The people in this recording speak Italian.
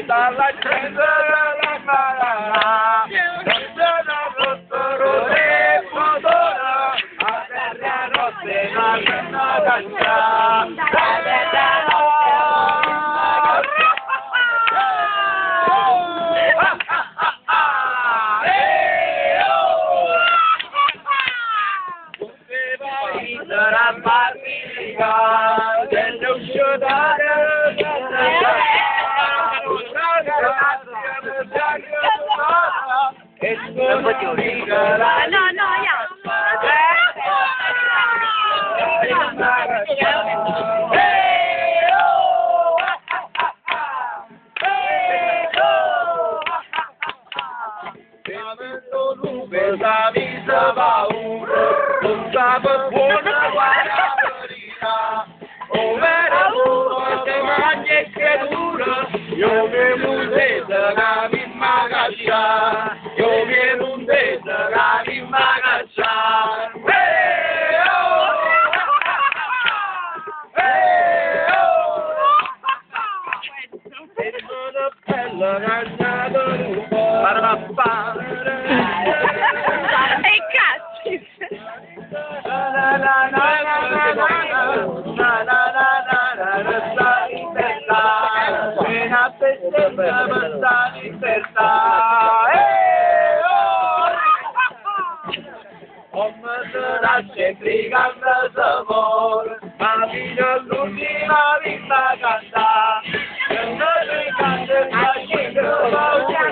Dalla gente la malala, la rotoro de podora, a terra notte la caccia, la terra sarà partita dell'uscita No, no, yeah. Io mi mundese la mimma caccia, io mi mundese la mimma caccia. E sono bella cagnato lupo, parapà. E cazzi! La la la la la la la la la brigando sabor, ma fino all'ultima vita canta, e noi canta facendo paura,